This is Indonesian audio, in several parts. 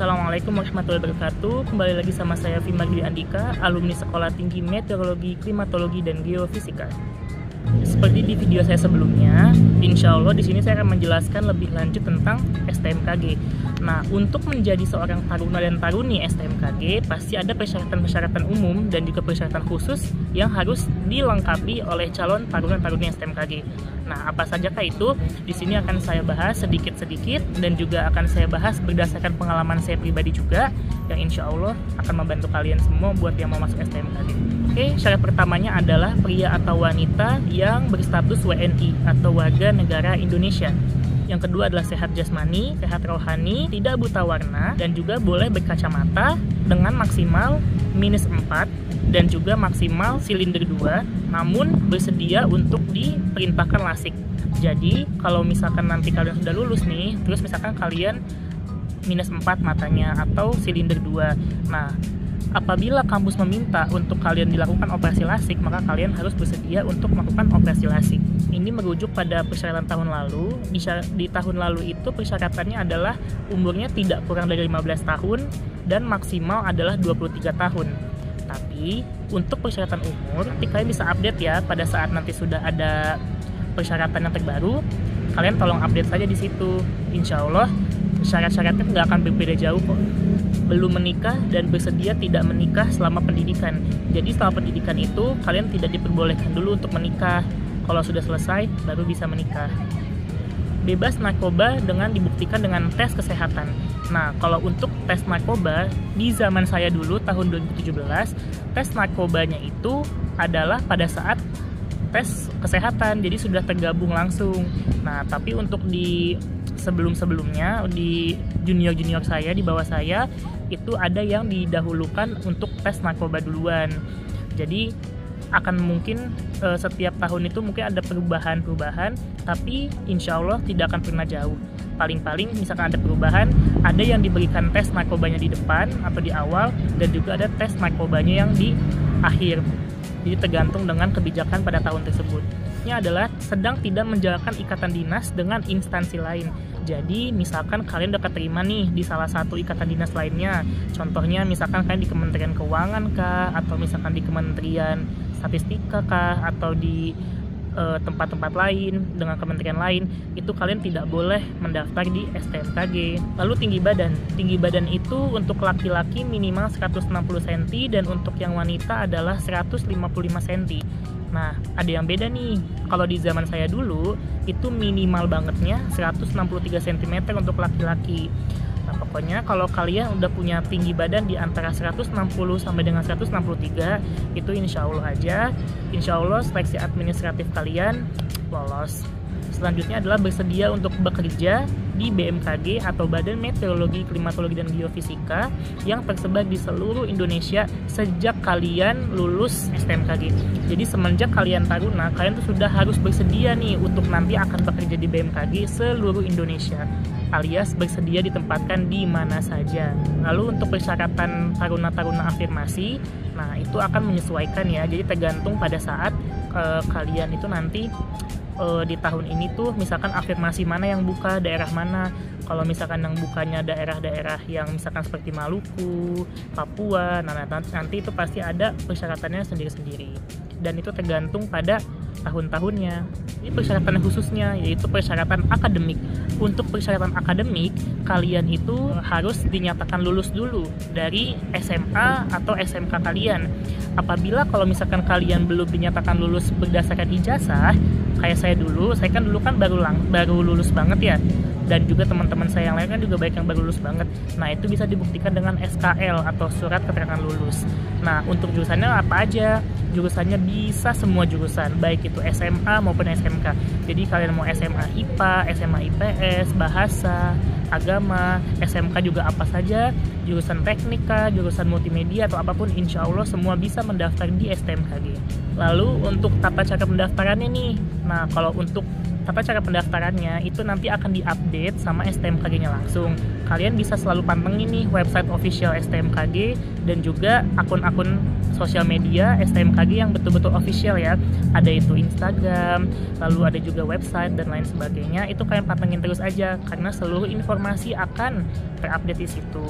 Assalamualaikum warahmatullahi wabarakatuh. Kembali lagi sama saya Vima Dwi Andika, alumni Sekolah Tinggi Meteorologi, Klimatologi, dan Geofisika. Seperti di video saya sebelumnya, insya Allah di sini saya akan menjelaskan lebih lanjut tentang STMKG. Nah, untuk menjadi seorang taruna dan taruni STMKG, pasti ada persyaratan-persyaratan umum dan juga persyaratan khusus yang harus dilengkapi oleh calon taruna-taruni STMKG. Nah, apa sajakah itu? Di sini akan saya bahas sedikit-sedikit dan juga akan saya bahas berdasarkan pengalaman saya pribadi juga, yang insya Allah akan membantu kalian semua buat yang mau masuk STMKG. Oke, syarat pertamanya adalah pria atau wanita yang berstatus WNI atau warga negara Indonesia. Yang kedua adalah sehat jasmani, sehat rohani, tidak buta warna, dan juga boleh berkacamata dengan maksimal -4 dan juga maksimal silinder 2, namun bersedia untuk diperintahkan lasik. Jadi kalau misalkan nanti kalian sudah lulus nih, terus misalkan kalian -4 matanya atau silinder 2, nah apabila kampus meminta untuk kalian dilakukan operasi lasik, maka kalian harus bersedia untuk melakukan operasi lasik. Ini merujuk pada persyaratan tahun lalu. Di tahun lalu itu persyaratannya adalah umurnya tidak kurang dari 15 tahun dan maksimal adalah 23 tahun. Tapi untuk persyaratan umur, nanti kalian bisa update ya pada saat nanti sudah ada persyaratan yang terbaru. Kalian tolong update saja di situ. Insya Allah syarat-syaratnya nggak akan berbeda jauh kok. Belum menikah dan bersedia tidak menikah selama pendidikan. Jadi selama pendidikan itu kalian tidak diperbolehkan dulu untuk menikah. Kalau sudah selesai baru bisa menikah. Bebas narkoba dengan dibuktikan dengan tes kesehatan. Nah, kalau untuk tes narkoba di zaman saya dulu tahun 2017, tes narkobanya itu adalah pada saat tes kesehatan, jadi sudah tergabung langsung. Nah, tapi untuk di sebelum-sebelumnya, di junior-junior saya, di bawah saya, itu ada yang didahulukan untuk tes narkoba duluan. Jadi akan mungkin setiap tahun itu mungkin ada perubahan-perubahan, tapi insya Allah tidak akan pernah jauh. Paling-paling misalkan ada perubahan, ada yang diberikan tes narkobanya di depan atau di awal, dan juga ada tes narkobanya yang di akhir. Jadi tergantung dengan kebijakan pada tahun tersebut. Ini adalah sedang tidak menjalankan ikatan dinas dengan instansi lain. Jadi misalkan kalian udah keterima nih di salah satu ikatan dinas lainnya. Contohnya misalkan kalian di Kementerian Keuangan kah, atau misalkan di Kementerian Statistika kah, atau di tempat-tempat lain dengan kementerian lain, itu kalian tidak boleh mendaftar di STMKG. Lalu tinggi badan. Tinggi badan itu untuk laki-laki minimal 160 cm dan untuk yang wanita adalah 155 cm. Nah, ada yang beda nih. Kalau di zaman saya dulu, itu minimal bangetnya 163 cm untuk laki-laki. Nah, pokoknya kalau kalian udah punya tinggi badan di antara 160 sampai dengan 163, itu insya Allah aja. Insya Allah seleksi administratif kalian lolos. Selanjutnya adalah bersedia untuk bekerja di BMKG atau Badan Meteorologi, Klimatologi, dan Geofisika yang tersebar di seluruh Indonesia sejak kalian lulus STMKG. Jadi semenjak kalian taruna, kalian tuh sudah harus bersedia nih untuk nanti akan bekerja di BMKG seluruh Indonesia, alias bersedia ditempatkan di mana saja. Lalu untuk persyaratan taruna-taruna afirmasi, nah itu akan menyesuaikan ya, jadi tergantung pada saat kalian itu nanti di tahun ini tuh misalkan afirmasi mana yang buka, daerah mana. Kalau misalkan yang bukanya daerah-daerah yang misalkan seperti Maluku, Papua, nah nanti itu pasti ada persyaratannya sendiri-sendiri, dan itu tergantung pada tahun-tahunnya. Ini persyaratan khususnya yaitu persyaratan akademik. Untuk persyaratan akademik, kalian itu harus dinyatakan lulus dulu dari SMA atau SMK kalian. Apabila kalau misalkan kalian belum dinyatakan lulus berdasarkan ijazah, kayak saya kan dulu kan baru lulus banget ya, dan juga teman-teman saya yang lain kan juga banyak yang baru lulus banget. Nah, itu bisa dibuktikan dengan SKL atau surat keterangan lulus. Nah, untuk jurusannya apa aja? Jurusannya bisa semua jurusan, baik itu SMA maupun SMK. Jadi kalian mau SMA IPA, SMA IPS, bahasa, agama, SMK juga apa saja, jurusan teknika, jurusan multimedia atau apapun, insya Allah semua bisa mendaftar di STMKG. Lalu untuk tata cara pendaftarannya nih, nah kalau untuk tata cara pendaftarannya itu nanti akan diupdate sama STMKG-nya langsung. Kalian bisa selalu pantengin nih website official STMKG dan juga akun-akun sosial media STMKG yang betul-betul official ya. Ada itu Instagram, lalu ada juga website dan lain sebagainya. Itu kalian pantengin terus aja karena seluruh informasi akan terupdate di situ.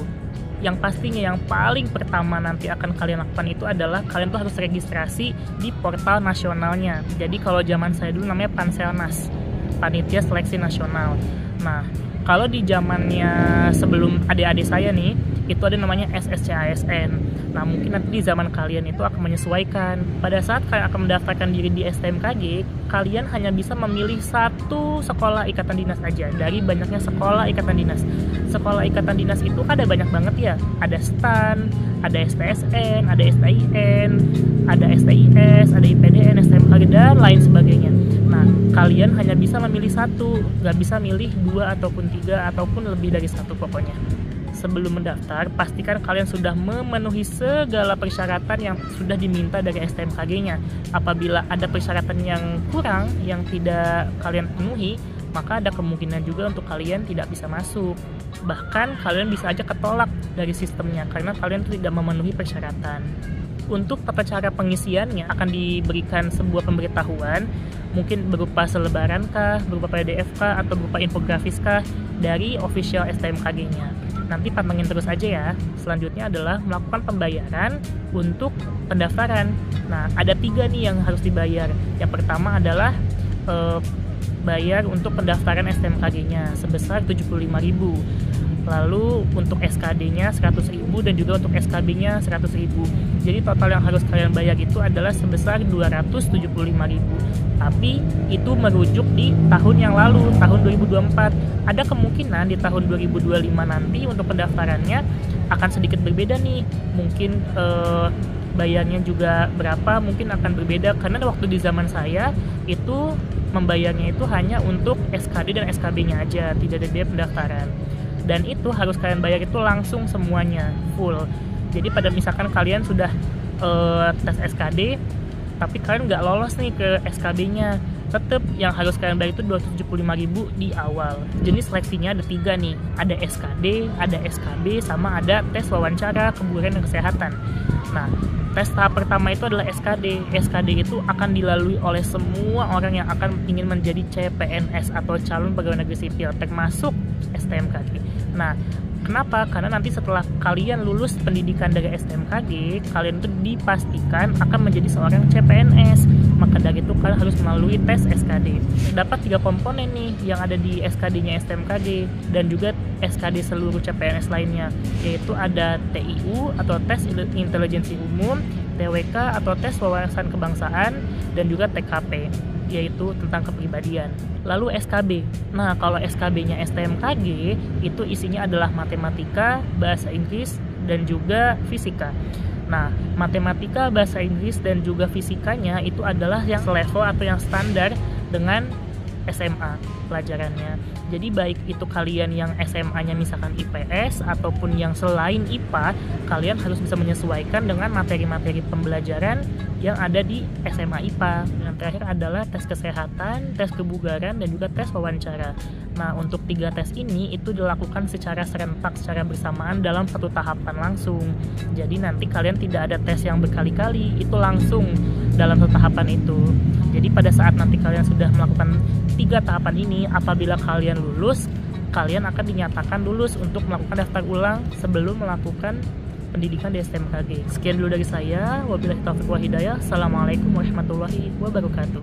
Yang pastinya yang paling pertama nanti akan kalian lakukan itu adalah kalian tuh harus registrasi di portal nasionalnya. Jadi kalau zaman saya dulu namanya Panselnas, Panitia Seleksi Nasional. Nah, kalau di zamannya sebelum adik-adik saya nih, itu ada namanya SSCASN. Nah, mungkin nanti di zaman kalian itu akan menyesuaikan. Pada saat kalian akan mendaftarkan diri di STMKG, kalian hanya bisa memilih satu sekolah ikatan dinas aja dari banyaknya sekolah ikatan dinas. Sekolah ikatan dinas itu ada banyak banget ya. Ada STAN, ada STSN, ada STIN, ada STIS, ada IPDN, STMKG, dan lain sebagainya. Nah, kalian hanya bisa memilih satu, nggak bisa milih 2 ataupun 3 ataupun lebih dari satu pokoknya. Sebelum mendaftar, pastikan kalian sudah memenuhi segala persyaratan yang sudah diminta dari STMKG-nya. Apabila ada persyaratan yang kurang, yang tidak kalian penuhi, maka ada kemungkinan juga untuk kalian tidak bisa masuk. Bahkan kalian bisa aja ketolak dari sistemnya karena kalian tidak memenuhi persyaratan. Untuk tata cara pengisiannya akan diberikan sebuah pemberitahuan, mungkin berupa selebaran kah, berupa PDF kah, atau berupa infografis kah dari official STMKG-nya. Nanti pantengin terus aja ya. Selanjutnya adalah melakukan pembayaran untuk pendaftaran. Nah, ada 3 nih yang harus dibayar. Yang pertama adalah bayar untuk pendaftaran STMKG-nya sebesar 75.000. Lalu untuk SKD-nya 100.000 dan juga untuk SKB-nya 100.000. Jadi total yang harus kalian bayar itu adalah sebesar 275.000. Tapi itu merujuk di tahun yang lalu, tahun 2024. Ada kemungkinan di tahun 2025 nanti untuk pendaftarannya akan sedikit berbeda nih. Mungkin bayarnya juga berapa, mungkin akan berbeda karena waktu di zaman saya itu membayarnya itu hanya untuk SKD dan SKB-nya aja, tidak ada biaya pendaftaran. Dan itu harus kalian bayar itu langsung semuanya, full. Jadi pada misalkan kalian sudah tes SKD, tapi kalian nggak lolos nih ke SKB-nya, tetap yang harus kalian bayar itu 275.000 di awal. Jenis seleksinya ada 3 nih, ada SKD, ada SKB, sama ada tes wawancara kebugaran dan kesehatan. Nah, tes tahap pertama itu adalah SKD. SKD itu akan dilalui oleh semua orang yang akan ingin menjadi CPNS atau calon pegawai negeri sipil, termasuk STMKG. Nah, kenapa? Karena nanti setelah kalian lulus pendidikan dari STMKG, kalian itu dipastikan akan menjadi seorang CPNS. Maka dari itu kalian harus melalui tes SKD. Dapat 3 komponen nih yang ada di SKD-nya STMKG dan juga SKD seluruh CPNS lainnya, yaitu ada TIU atau tes intelijensi umum, TWK atau tes wawasan kebangsaan, dan juga TKP, yaitu tentang kepribadian. Lalu SKB. Nah, kalau SKB-nya STMKG itu isinya adalah matematika, bahasa Inggris, dan juga fisika. Nah, matematika, bahasa Inggris, dan juga fisikanya itu adalah yang selevel atau yang standar dengan SMA pelajarannya. Jadi baik itu kalian yang SMA-nya misalkan IPS ataupun yang selain IPA, kalian harus bisa menyesuaikan dengan materi-materi pembelajaran yang ada di SMA IPA. Yang terakhir adalah tes kesehatan, tes kebugaran, dan juga tes wawancara. Nah, untuk 3 tes ini itu dilakukan secara serentak, secara bersamaan dalam satu tahapan langsung. Jadi nanti kalian tidak ada tes yang berkali-kali, itu langsung dalam satu tahapan itu. Jadi pada saat nanti kalian sudah melakukan 3 tahapan ini, apabila kalian lulus, kalian akan dinyatakan lulus untuk melakukan daftar ulang sebelum melakukan pendidikan di STMKG. Sekian dulu dari saya. Wabillahi taufiq wal hidayah. Assalamualaikum warahmatullahi wabarakatuh.